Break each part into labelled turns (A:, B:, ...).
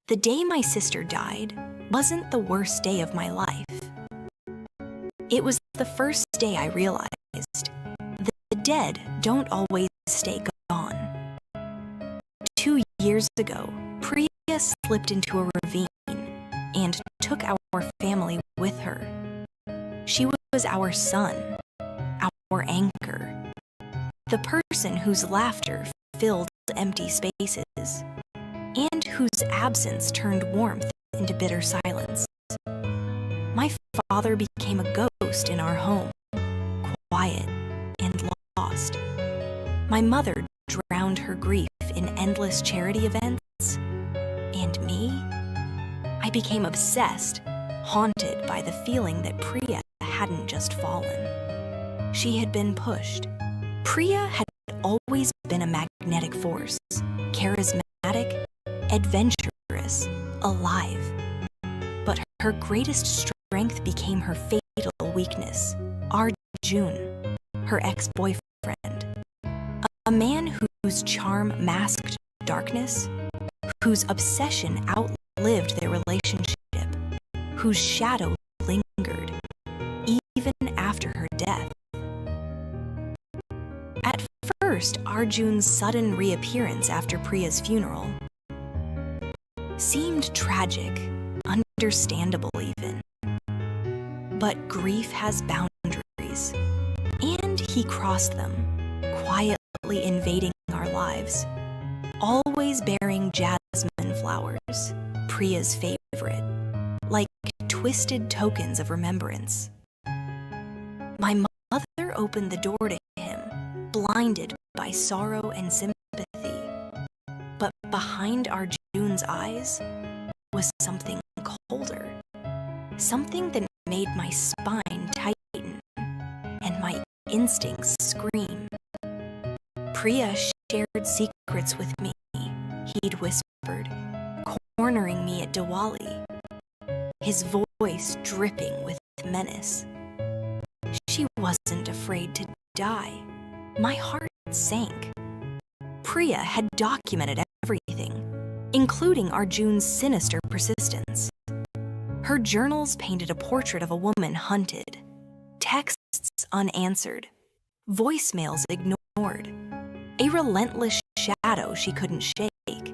A: The day my sister died wasn't the worst day of my life. It was the first day I realized the dead don't always stay gone. 2 years ago, Priya slipped into a ravine and took our family with her. She was our sun, our anchor, the person whose laughter filled empty spaces, and whose absence turned warmth into bitter silence. My father became a ghost in our home, quiet and lost. My mother drowned her grief in endless charity events, and me? I became obsessed, haunted by the feeling that Priya hadn't just fallen. She had been pushed. Priya had always been a magnetic force, charismatic, adventurous, alive. But her greatest strength became her fatal weakness, Arjun, her ex-boyfriend. A man whose charm masked darkness, whose obsession outlived their relationship, whose shadow lingered, even after her death. At first, Arjun's sudden reappearance after Priya's funeral seemed tragic, understandable even. But grief has boundaries, and he crossed them, quietly invading our lives, always bearing jasmine flowers, Priya's favorite, like twisted tokens of remembrance. My mother opened the door to him, blinded by sorrow and sympathy. But behind Arjun's eyes was something colder, something that made my spine tighten and my instincts scream. Priya shared secrets with me, he'd whispered, cornering me at Diwali, his voice dripping with menace. She wasn't afraid to die. My heart sank. Priya had documented everything, including Arjun's sinister persistence. Her journals painted a portrait of a woman hunted, texts unanswered, voicemails ignored, a relentless shadow she couldn't shake.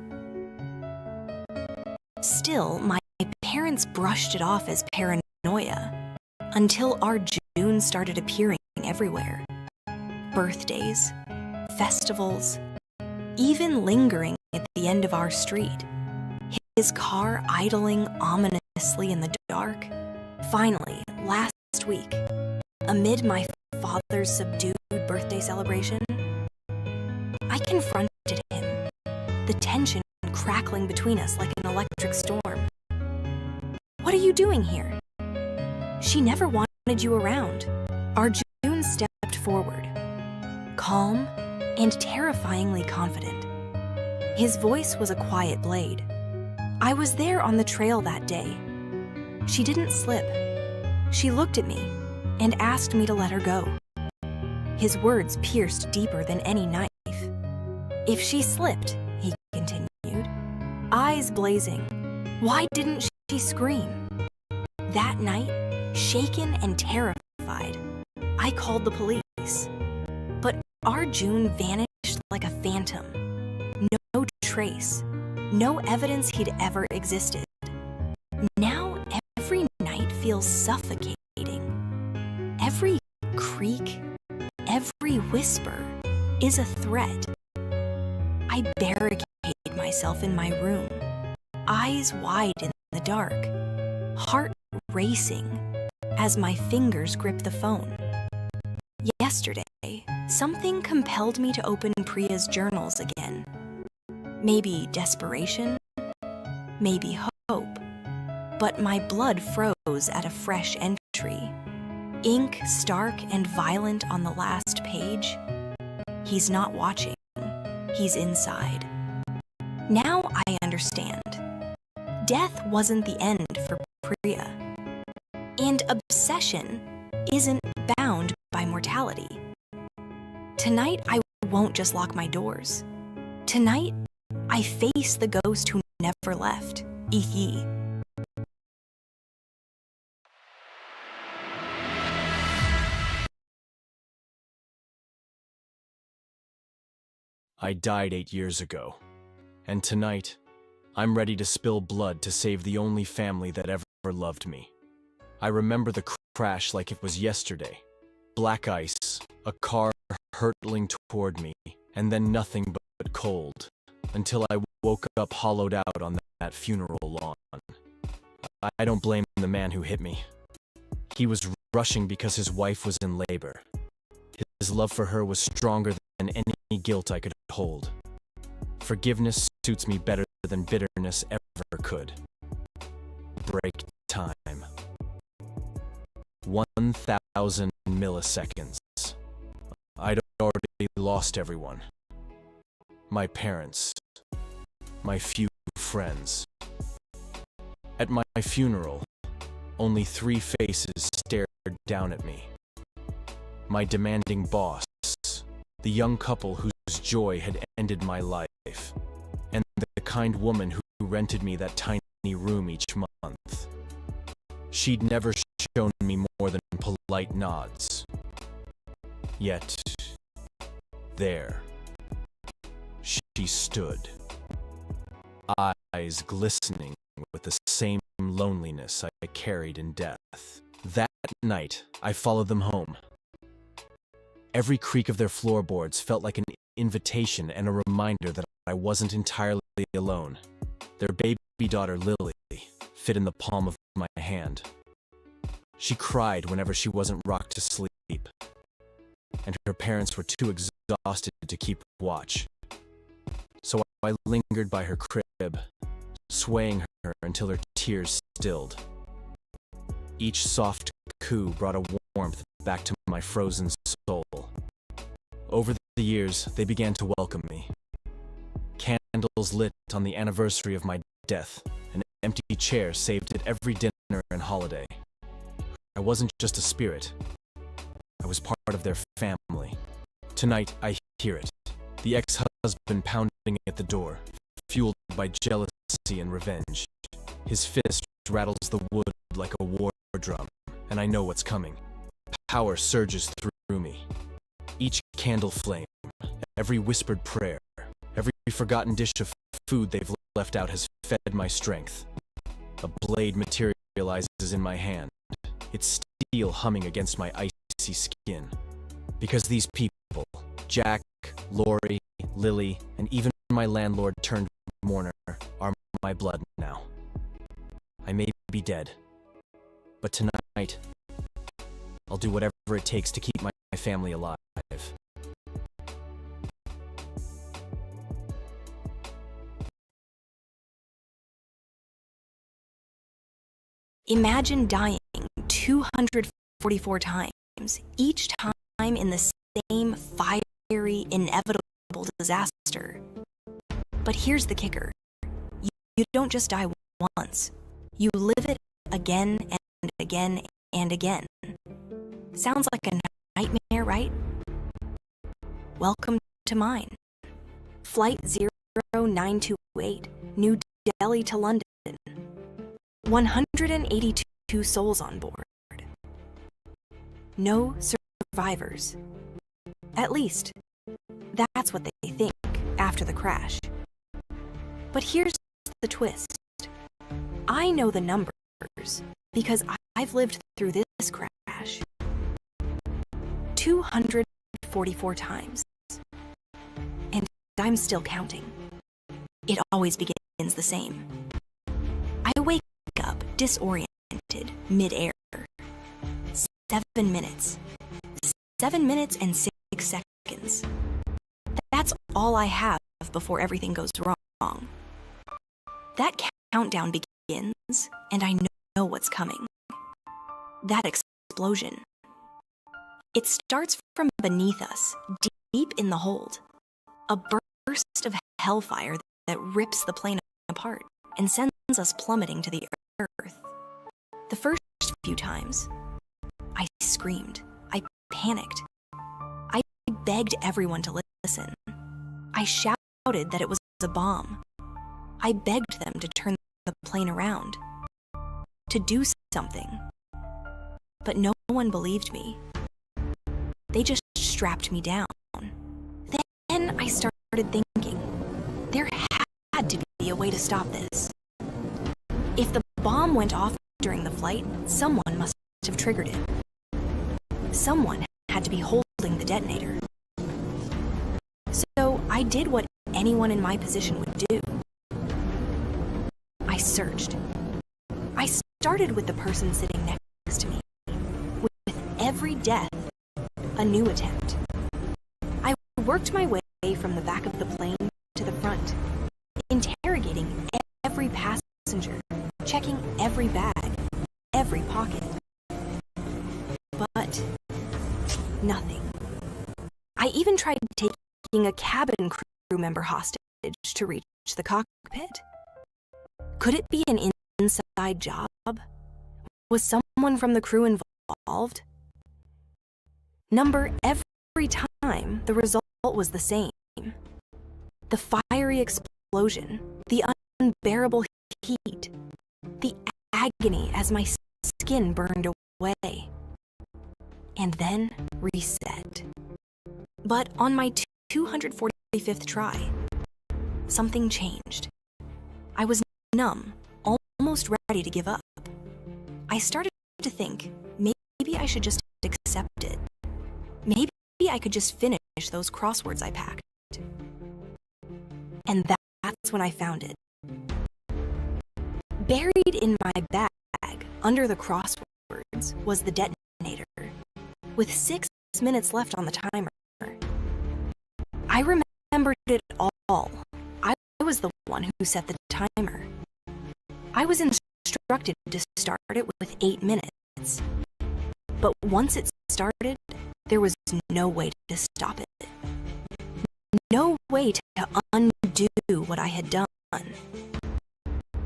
A: Still, my parents brushed it off as paranoia until Arjun started appearing everywhere. Birthdays, festivals, even lingering at the end of our street. His car idling ominously in the dark. Finally, last week, amid my father's subdued birthday celebration, I confronted him, the tension crackling between us like an electric storm. What are you doing here? She never wanted you around. Arjun stepped forward, calm and terrifyingly confident. His voice was a quiet blade. I was there on the trail that day. She didn't slip. She looked at me and asked me to let her go. His words pierced deeper than any knife. If she slipped, he continued, eyes blazing, why didn't she scream? That night, shaken and terrified, I called the police. But Arjun vanished like a phantom. No trace, no evidence he'd ever existed. Now every night feels suffocating. Every creak, every whisper is a threat. I barricade myself in my room, eyes wide in the dark, heart racing as my fingers grip the phone. Yesterday, something compelled me to open Priya's journals again. Maybe desperation, maybe hope, but my blood froze at a fresh entry. Ink stark and violent on the last page. He's not watching, he's inside. Now I understand. Death wasn't the end for Priya. And obsession isn't bound by mortality. Tonight, I won't just lock my doors. Tonight, I face the ghost who never left. Yi.
B: I died 8 years ago, and tonight, I'm ready to spill blood to save the only family that ever loved me. I remember the crash like it was yesterday. Black ice, a car hurtling toward me, and then nothing but cold, until I woke up hollowed out on that funeral lawn. I don't blame the man who hit me. He was rushing because his wife was in labor. His love for her was stronger than any guilt I could hold. Forgiveness suits me better than bitterness ever could. Break time. 1,000 milliseconds. I'd already lost everyone. My parents. My few friends. At my funeral, only 3 faces stared down at me. My demanding boss, the young couple whose joy had ended my life, and the kind woman who rented me that tiny room each month. She'd never shown me more than polite nods. Yet, there, she stood, eyes glistening with the same loneliness I carried in death. That night, I followed them home. Every creak of their floorboards felt like an invitation and a reminder that I wasn't entirely alone. Their baby daughter, Lily, fit in the palm of my hand. She cried whenever she wasn't rocked to sleep, and her parents were too exhausted to keep watch. So I lingered by her crib, swaying her until her tears stilled. Each soft coo brought a warmth back to my frozen soul. Over the years, they began to welcome me. Candles lit on the anniversary of my death, an empty chair saved at every dinner and holiday. I wasn't just a spirit. I was part of their family. Tonight, I hear it. The ex-husband pounding at the door, fueled by jealousy and revenge. His fist rattles the wood like a war drum, and I know what's coming. Power surges through me. Each candle flame, every whispered prayer, every forgotten dish of food they've left out has fed my strength. A blade materializes in my hand, its steel humming against my icy skin. Because these people, Jack, Lori, Lily, and even my landlord turned mourner, are my blood now. I may be dead, but tonight, I'll do whatever it takes to keep my family alive.
A: Imagine dying 244 times, each time in the same fiery, inevitable disaster. But here's the kicker. You don't just die once. You live it again and again and again. Sounds like a nightmare, right? Welcome to mine. Flight 0928, New Delhi to London. 182 souls on board. No survivors. At least, that's what they think after the crash. But here's the twist. I know the numbers because I've lived through this crash 244 times. And I'm still counting. It always begins the same. I wake up disoriented mid-air. 7 minutes. 7 minutes and 6 seconds. That's all I have before everything goes wrong. That countdown begins, and I know what's coming. That explosion. It starts from beneath us, deep in the hold. A burst of hellfire that rips the plane apart and sends us plummeting to the earth. The first few times, I screamed. I panicked. I begged everyone to listen. I shouted that it was a bomb. I begged them to turn the the plane around, to do something. But no one believed me. They just strapped me down. Then I started thinking, there had to be a way to stop this. If the bomb went off during the flight, someone must have triggered it. Someone had to be holding the detonator. So I did what anyone in my position would do. I searched. I started with the person sitting next to me. With every death, a new attempt. I worked my way from the back of the plane to the front, interrogating every passenger, checking every bag, every pocket. But nothing. I even tried taking a cabin crew member hostage to reach the cockpit. Could it be an inside job? Was someone from the crew involved? Every time, the result was the same. The fiery explosion, the unbearable heat, the agony as my skin burned away. And then reset. But on my 245th try, something changed. I was numb, almost ready to give up. I started to think, maybe I should just accept it. Maybe I could just finish those crosswords I packed. And that's when I found it. Buried in my bag, under the crosswords, was the detonator, with 6 minutes left on the timer. I remembered it all. I was the one who set the timer. I was instructed to start it with 8 minutes. But once it started, there was no way to stop it. No way to undo what I had done.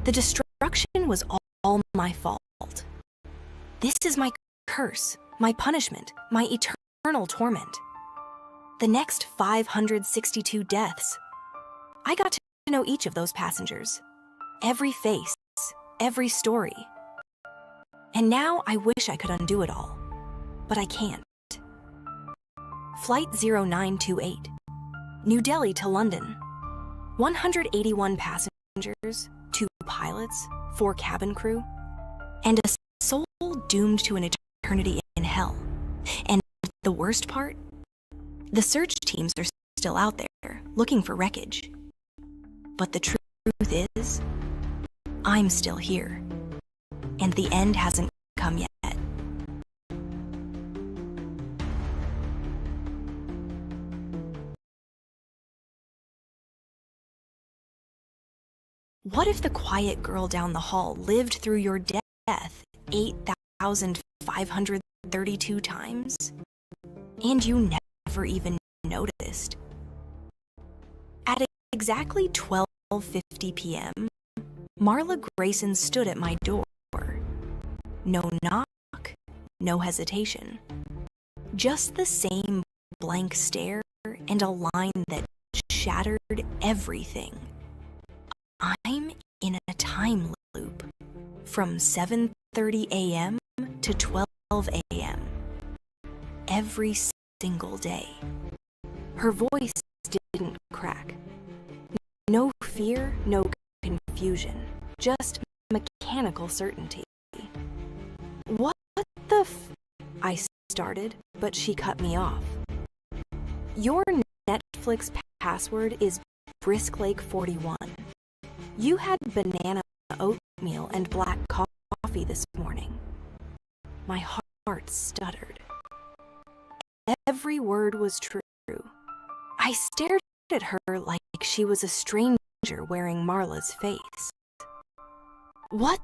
A: The destruction was all my fault. This is my curse, my punishment, my eternal torment. The next 562 deaths. I got to know each of those passengers, every face, every story. And now I wish I could undo it all, but I can't. Flight 0928, New Delhi to London. 181 passengers, 2 pilots, 4 cabin crew, and a soul doomed to an eternity in hell. And the worst part? The search teams are still out there, looking for wreckage. But the truth is, I'm still here, and the end hasn't come yet. What if the quiet girl down the hall lived through your death 8,532 times, and you never even noticed? At exactly 12:50 p.m., Marla Grayson stood at my door. No knock, no hesitation. Just the same blank stare and a line that shattered everything. I'm in a time loop from 7:30 a.m. to 12 a.m. every single day. Her voice didn't crack. No fear, no confusion, just mechanical certainty. What the I started, but she cut me off. Your Netflix password is BriskLake41. You had banana oatmeal and black coffee this morning. My heart stuttered. Every word was true. I stared at her like she was a stranger wearing Marla's face. What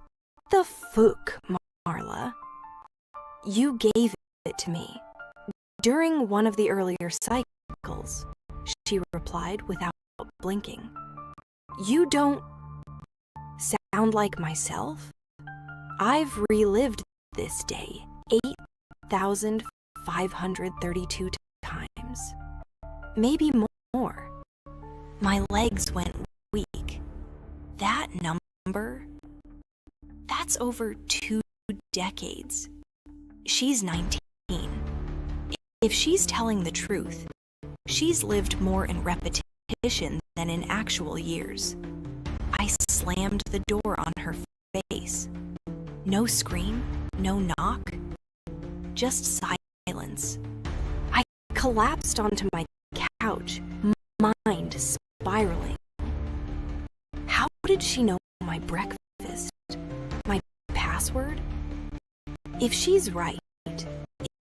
A: the fuck, Marla? You gave it to me. During one of the earlier cycles, she replied without blinking. You don't sound like myself? I've relived this day 8,532 times. Maybe more. My legs went weak. That number That's over 2 decades. She's 19. If she's telling the truth, she's lived more in repetition than in actual years. I slammed the door on her face. No scream, no knock, just silence. I collapsed onto my couch, mind spiraling. How did she know my breakfast? My password? If she's right,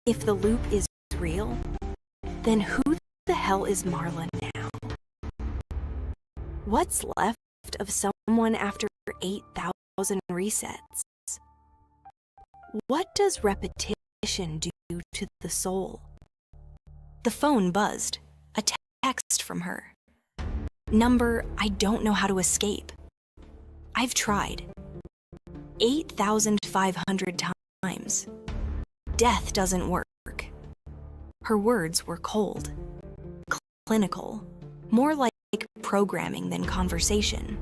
A: if the loop is real, then who the hell is Marla now? What's left of someone after 8,000 resets? What does repetition do to the soul? The phone buzzed. A text from her. Number I don't know how to escape. I've tried. 8,500 times. Death doesn't work. Her words were cold, clinical, more like programming than conversation.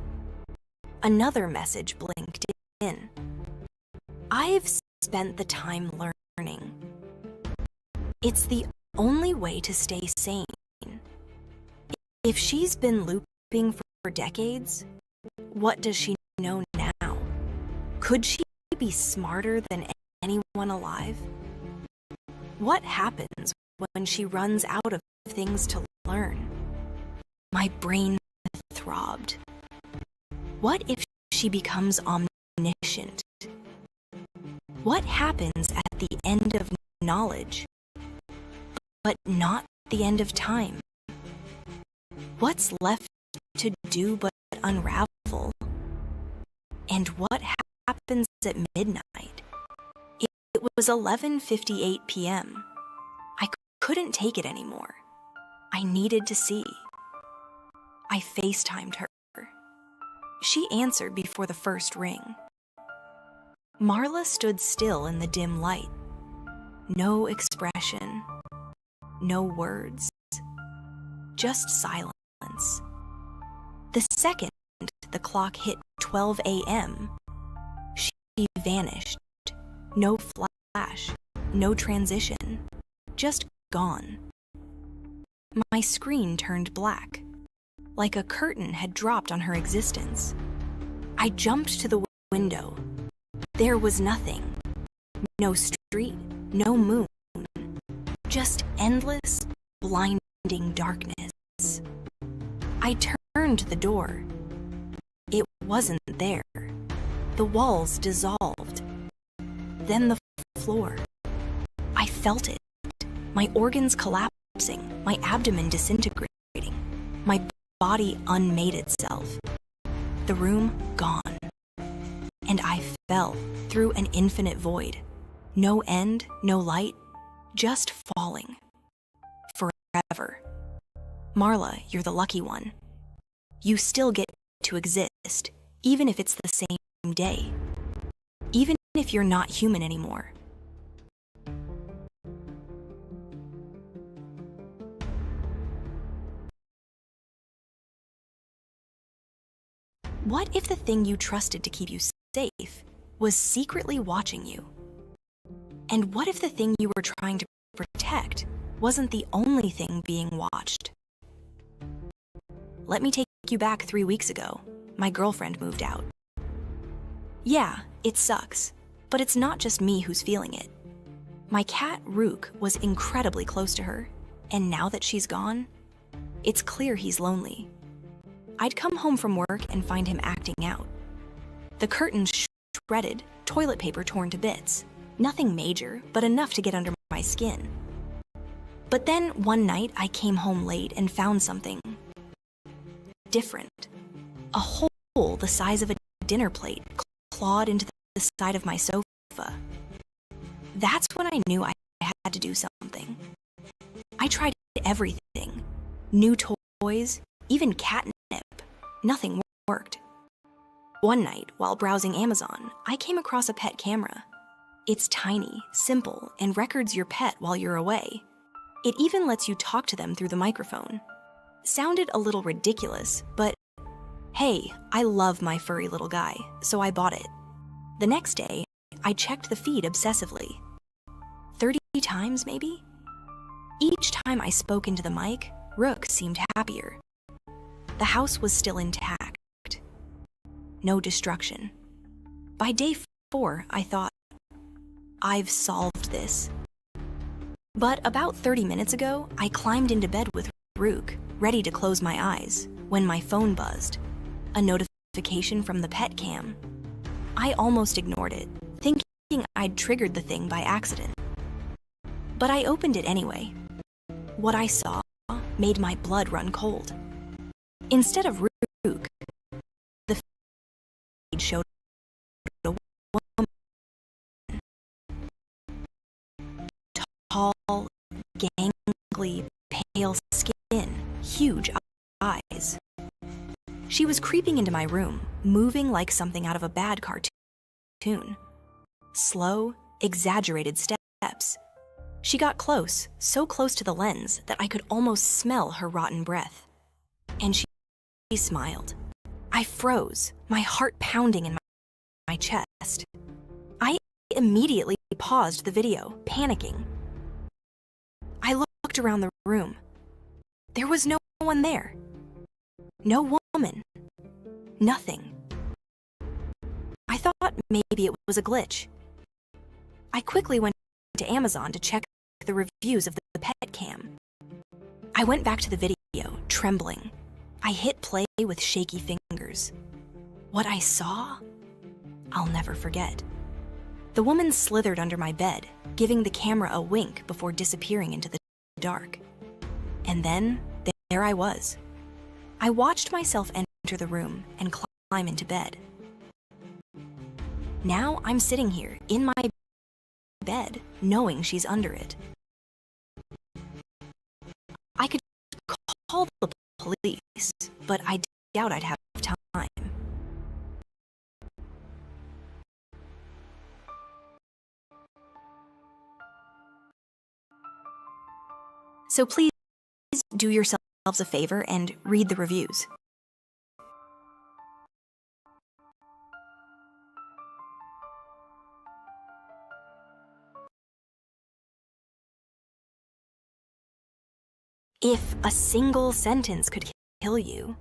A: Another message blinked in. I've spent the time learning. It's the only way to stay sane. If she's been looping for decades, what does she know now? Could she be smarter than anyone alive? What happens when she runs out of things to learn? My brain throbbed. What if she becomes omniscient? What happens at the end of knowledge, but not the end of time? What's left to do but unravel? And what happens at midnight? It was 11:58 p.m. I couldn't take it anymore. I needed to see. I FaceTimed her. She answered before the first ring. Marla stood still in the dim light. No expression, no words, just silence. The second the clock hit 12 a.m., she vanished. No flash, no transition, just gone. My screen turned black, like a curtain had dropped on her existence. I jumped to the window. There was nothing. No street, no moon. Just endless, blinding darkness. I turned the door. It wasn't there. The walls dissolved. Then the floor. I felt it. My organs collapsing, my abdomen disintegrating, my body unmade itself. The room gone. And I fell through an infinite void. No end, no light, just falling. Forever. Marla, you're the lucky one. You still get to exist, even if it's the same day. Even if you're not human anymore. What if the thing you trusted to keep you safe was secretly watching you? And what if the thing you were trying to protect wasn't the only thing being watched? Let me take you back 3 weeks ago. My girlfriend moved out. Yeah, it sucks, but it's not just me who's feeling it. My cat, Rook, was incredibly close to her, and now that she's gone, it's clear he's lonely. I'd come home from work and find him acting out. The curtains shredded, toilet paper torn to bits. Nothing major, but enough to get under my skin. But then one night I came home late and found something different. A hole the size of a dinner plate clawed into the side of my sofa. That's when I knew I had to do something. I tried everything. New toys, even catnip. Nothing worked. One night, while browsing Amazon, I came across a pet camera. It's tiny, simple, and records your pet while you're away. It even lets you talk to them through the microphone. Sounded a little ridiculous, but hey, I love my furry little guy, so I bought it. The next day, I checked the feed obsessively. 30 times, maybe? Each time I spoke into the mic, Rook seemed happier. The house was still intact. No destruction. By day 4, I thought, I've solved this. But about 30 minutes ago, I climbed into bed with Rook, ready to close my eyes, when my phone buzzed. A notification from the pet cam. I almost ignored it, thinking I'd triggered the thing by accident. But I opened it anyway. What I saw made my blood run cold. Instead of Rook, the feed showed a woman. Tall, gangly, pale skin, huge eyes. She was creeping into my room, moving like something out of a bad cartoon. Slow, exaggerated steps. She got close, so close to the lens that I could almost smell her rotten breath. And she smiled. I froze, my heart pounding in my chest. I immediately paused the video, panicking. I looked around the room. There was no one there. No woman. Nothing. I thought maybe it was a glitch. I quickly went to Amazon to check the reviews of the pet cam. I went back to the video, trembling. I hit play with shaky fingers. What I saw, I'll never forget. The woman slithered under my bed, giving the camera a wink before disappearing into the dark. And then, there I was. I watched myself enter the room and climb into bed. Now I'm sitting here, in my bed, knowing she's under it. I could call the police, but I doubt I'd have time. So please do yourselves a favor and read the reviews. If a single sentence could kill you,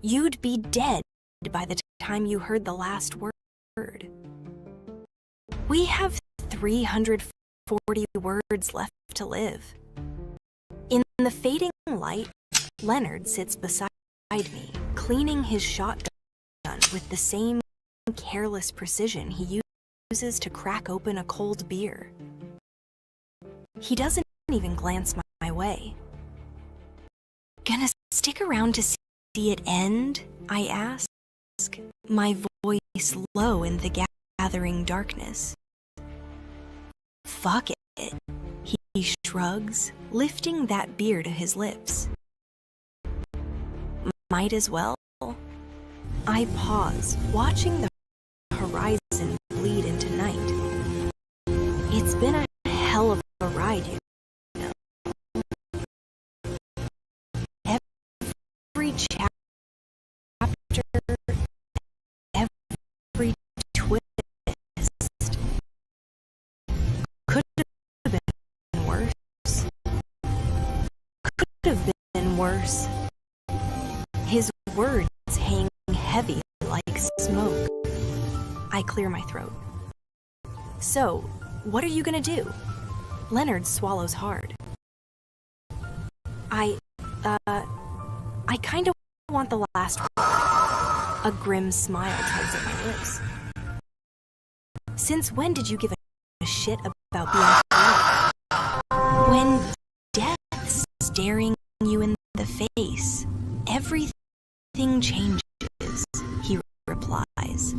A: you'd be dead by the time you heard the last word. We have 340 words left to live. In the fading light, Leonard sits beside me, cleaning his shotgun with the same careless precision he uses to crack open a cold beer. He doesn't even glance my way. Gonna stick around to see it end? I ask, my voice low in the gathering darkness. Fuck it, he shrugs, lifting that beer to his lips. Might as well. I pause, watching the horizon bleed into night. It's been a hell of a ride, you know. Every chapter, every twist could have been worse. Could have been worse. His words hang heavy like smoke. I clear my throat. So, what are you gonna do? Leonard swallows hard. I kinda want the last word. A grim smile tugs at my lips. Since when did you give a shit about being alive? When death's staring you in the face, everything changes, he replies,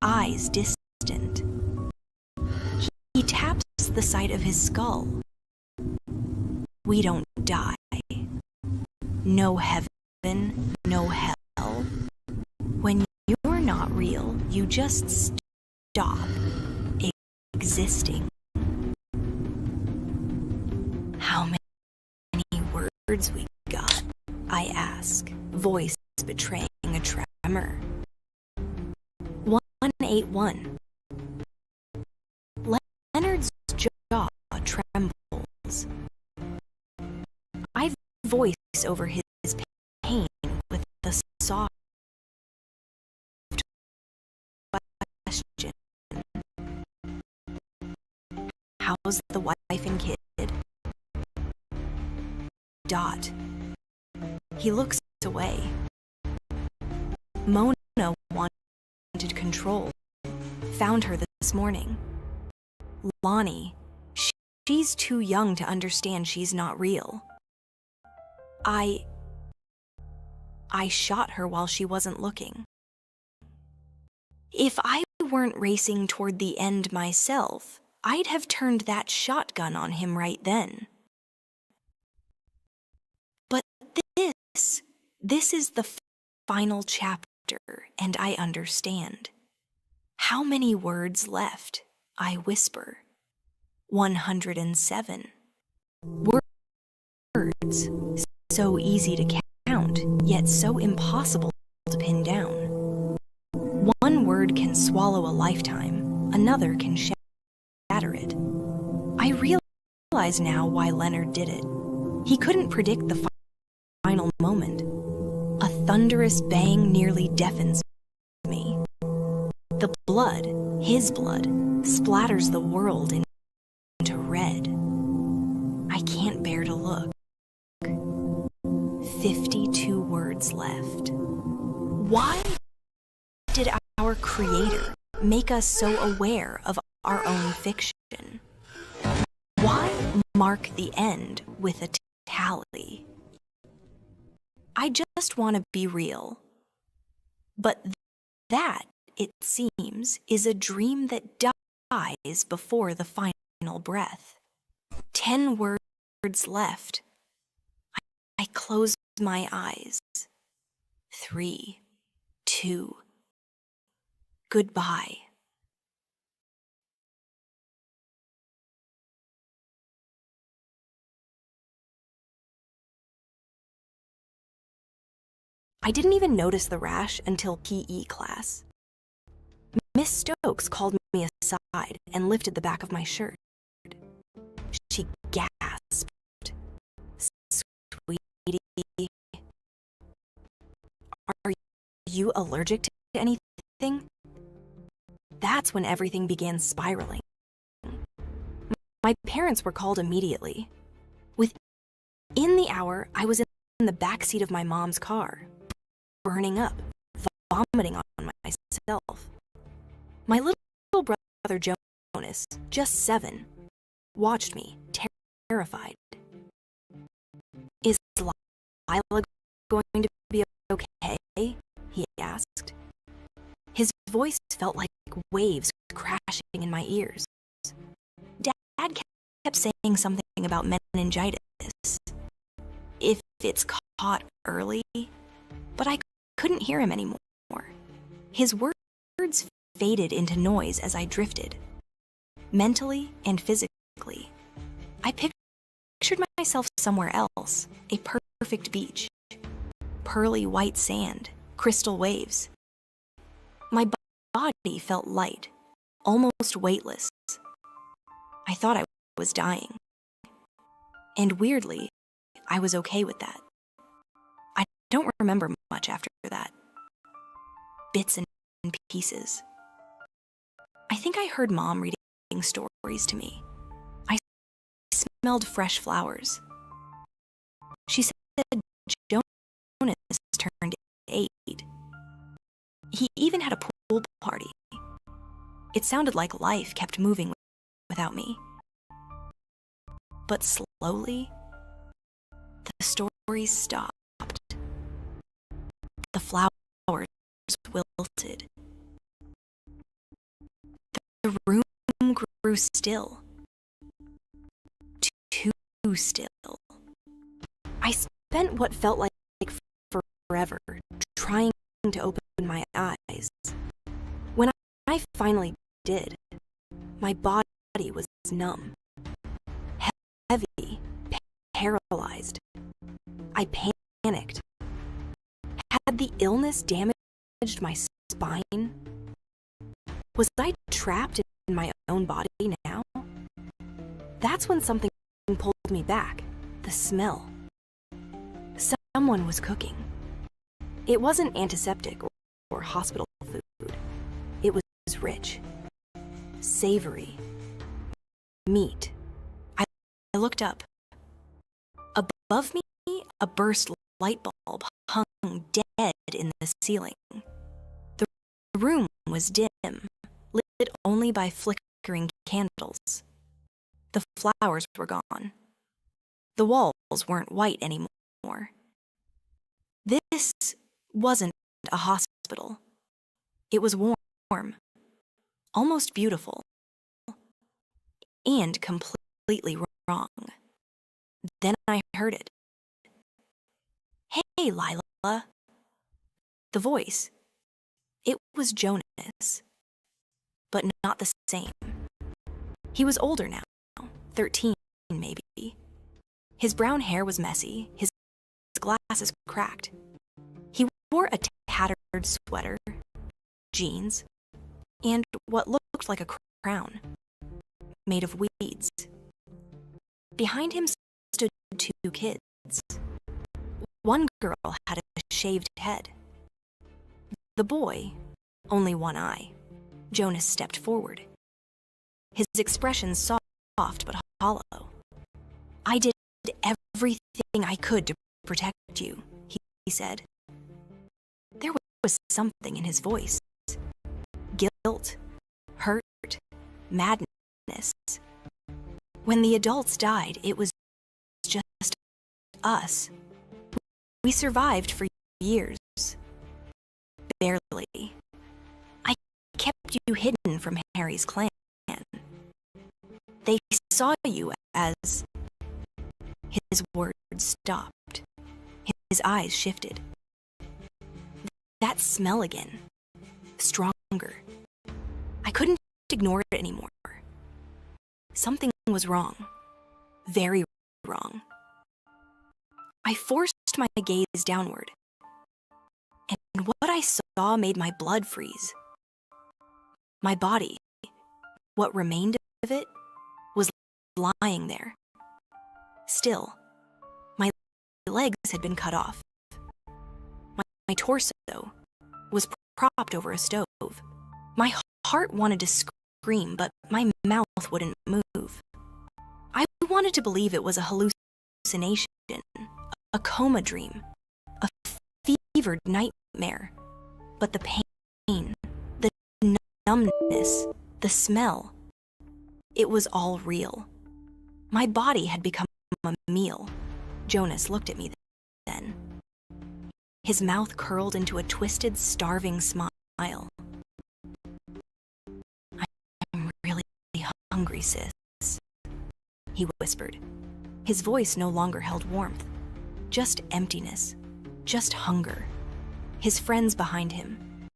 A: eyes distant. He taps the side of his skull. We don't die. No heaven, no hell. When you're not real, you just stop existing. How many words we got? I ask, voice betraying a tremor. 181. voice over his pain with a soft question. How's the wife and kid? Dot. He looks away. Mona wanted control. Found her this morning. Lonnie, she's too young to understand she's not real. I shot her while she wasn't looking. If I weren't racing toward the end myself, I'd have turned that shotgun on him right then. But this is the final chapter, and I understand. How many words left? I whisper. 107. Words, so easy to count, yet so impossible to pin down. One word can swallow a lifetime, another can shatter it. I realize now why Leonard did it. He couldn't predict the final moment. A thunderous bang nearly deafens me. The blood, his blood, splatters the world into red. I can't bear to look. 52 words left. Why did our Creator make us so aware of our own fiction? Why mark the end with a tally? I just want to be real. But that, it seems, is a dream that dies before the final breath. 10 words left. I close my eyes. 3, 2, goodbye. I didn't even notice the rash until PE class. Miss Stokes called me aside and lifted the back of my shirt. She gasped. Sweetie, are you allergic to anything? That's when everything began spiraling. My parents were called immediately. Within the hour, I was in the back seat of my mom's car, burning up, vomiting on myself. My little brother Jonas, just 7, watched me, terrified. Is Lila going to be okay? He asked. His voice felt like waves crashing in my ears. Dad kept saying something about meningitis. If it's caught early, but I couldn't hear him anymore. His words faded into noise as I drifted. Mentally and physically, I pictured myself somewhere else, a perfect beach, pearly white sand, crystal waves. My body felt light, almost weightless. I thought I was dying. And weirdly, I was okay with that. I don't remember much after that. Bits and pieces. I think I heard Mom reading stories to me. I smelled fresh flowers. She said Jonas turned 8. He even had a pool party. It sounded like life kept moving without me. But slowly, the stories stopped. The flowers wilted. The room grew still. Too still. I spent what felt like forever trying to open my eyes. When I finally did, my body was numb, heavy, paralyzed. I panicked. Had the illness damaged my spine? Was I trapped in my own body now? That's when something pulled me back. The smell. Someone was cooking. It wasn't antiseptic or hospital food. It was rich, savory, meat. I looked up. Above me, a burst light bulb hung dead in the ceiling. The room was dim, lit only by flickering candles. The flowers were gone. The walls weren't white anymore. This wasn't a hospital. It was warm, almost beautiful, and completely wrong. Then I heard it. "Hey, Lila." The voice. It was Jonas, but not the same. He was older now, 13 maybe. His brown hair was messy, his glasses cracked. He wore a tattered sweater, jeans, and what looked like a crown, made of weeds. Behind him stood two kids. One girl had a shaved head. The boy, only one eye. Jonas stepped forward. His expression soft but hollow. "I did everything I could to protect you," he said. There was something in his voice. Guilt, hurt, madness. When the adults died, it was just us. We survived for years. Barely. I kept you hidden from Harry's clan. They saw you as... His words stopped. His eyes shifted. That smell again. Stronger. I couldn't ignore it anymore. Something was wrong. Very wrong. I forced my gaze downward. And what I saw made my blood freeze. My body, what remained of it, was lying there. Still, my legs had been cut off. My torso was propped over a stove. My heart wanted to scream, but my mouth wouldn't move. I wanted to believe it was a hallucination, a coma dream, a fevered nightmare. But the pain, the numbness, the smell, it was all real. My body had become a meal. Jonas looked at me then. His mouth curled into a twisted, starving smile. "I'm really hungry, sis," he whispered. His voice no longer held warmth, just emptiness, just hunger. His friends behind him.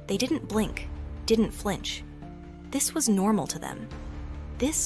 A: They didn't blink, didn't flinch. This was normal to them. This